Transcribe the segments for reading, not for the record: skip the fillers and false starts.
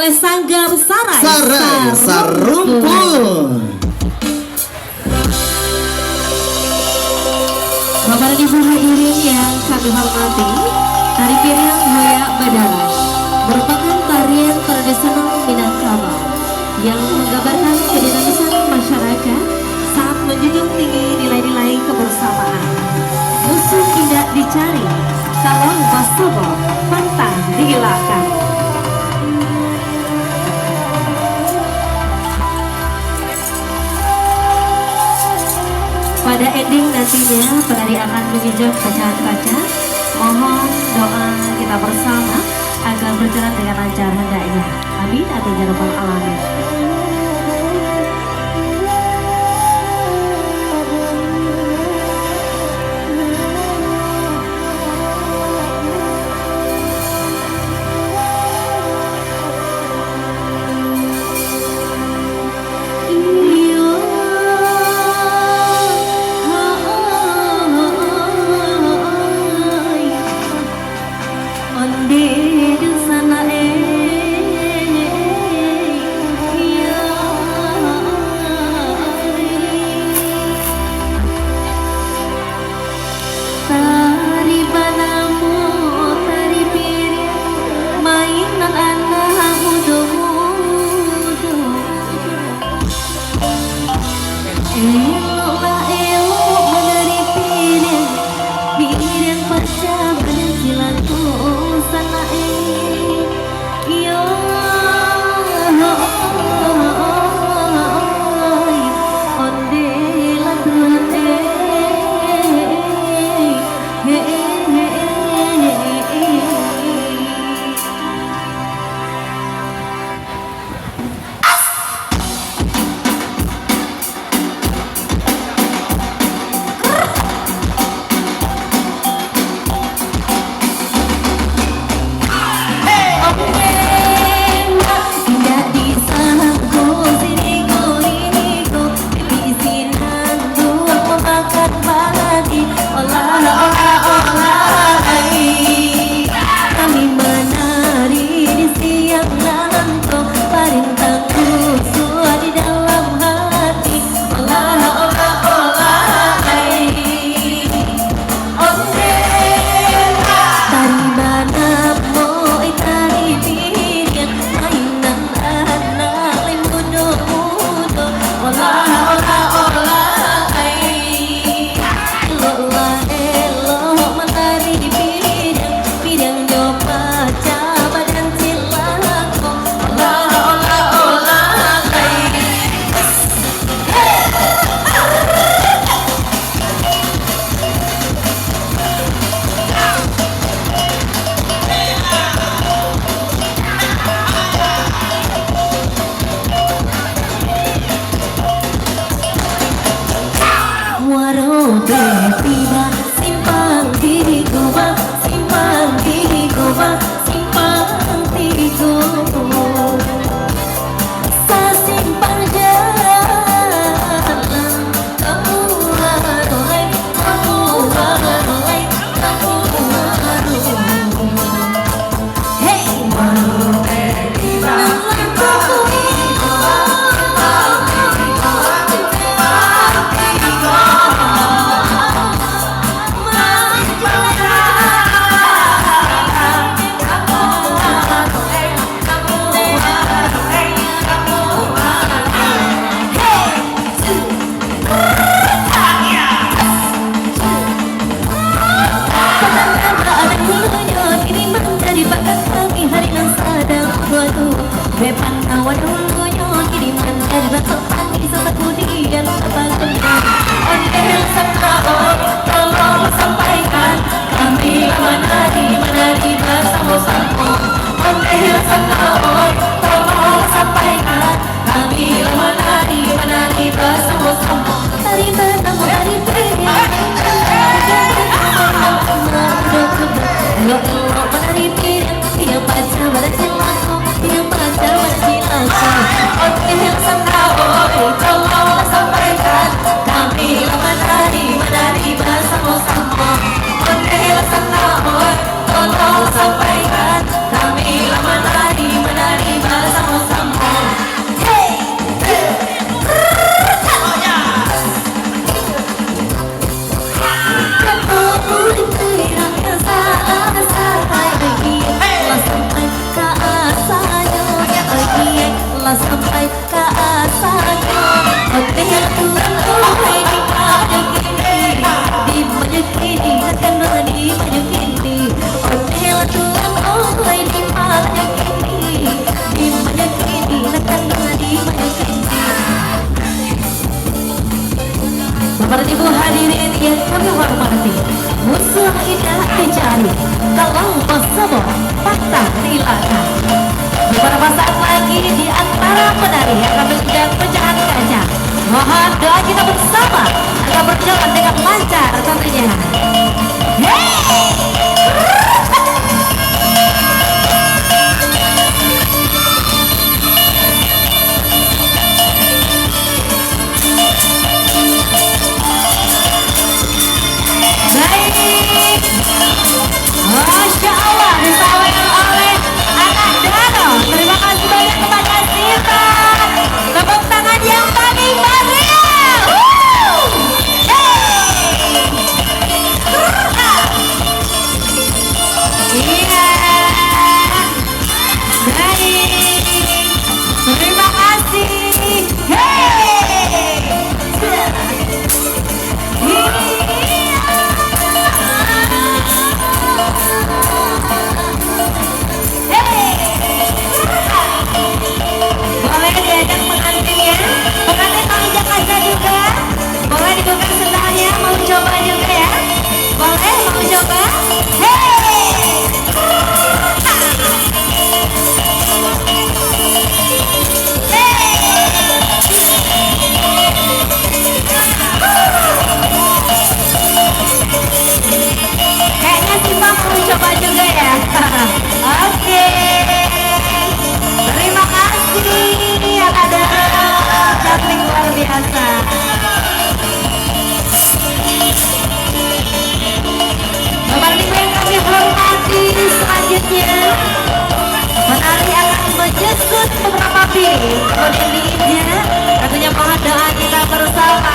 oleh Sanggar Sarai Sarumpul. Bapak dan Ibu hadirin yang kami hormati, tari piring Hoyak Badaras merupakan tarian tradisional Minangkabau yang menggambarkan kedinamisan masyarakat saat menjunjung tinggi nilai-nilai kebersamaan. Musuh tidak dicari, kalau Basobo pantang dihilangkan. Pada ending nantinya penari akan menginjak pecahan kaca. Mohon doa kita bersama agar berjalan dengan lancar hendaknya. Amin amin ya rabbal alamin. Kami menari Bapak dan Ibu hadirin yang kami hormati, musuh indah dicari, kalau bersama patah dilakan. Beberapa saat lagi di antara penari akan menjadi pecahan kaca. Mohon doa kita bersama agar berjalan dengan lancar tentunya. Baik, Masya Allah disampaikan oleh anak Dano. Terima kasih banyak kepada Sivan. Tepuk tangan yang paling meriah. Iya. Baik. Terima kasih. Boleh diajak pengantinnya, pengantin mau ajak aja juga. Boleh dibuka sendalnya, mau coba juga ya. Boleh, mau coba. Kayaknya Siva mau coba juga ya. Oke. Terima kasih yang ada cantik luar biasa. Bapak Ibu yang kami hormati, selanjutnya penari akan menjemput beberapa piring. Kemudian diinjak, tentunya mohon doa kita bersama.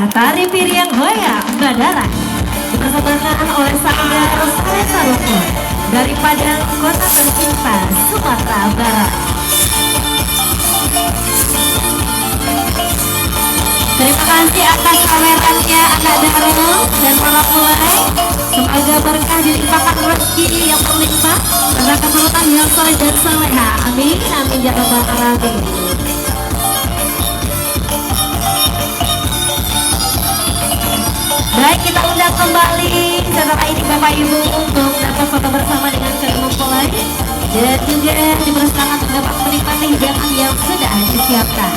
Tari Piring Hoyak Badara dipersembahkan oleh Sanggar Salesa Rukun dari Padang, Kota Tercinta, Sumatera Barat. Terima kasih atas kameranya anak Daro dan para mulai. Semoga berkah dilimpahkan rezeki yang berlimpah serta keturunan yang soleh dan soleha. Amin, amin ya rabbal alamin. Baik, kita undang kembali setelah ini Bapak Ibu untuk dapat foto bersama dengan kedua mempelai dan juga dipersilakan untuk dapat menikmati hidangan yang sudah disiapkan.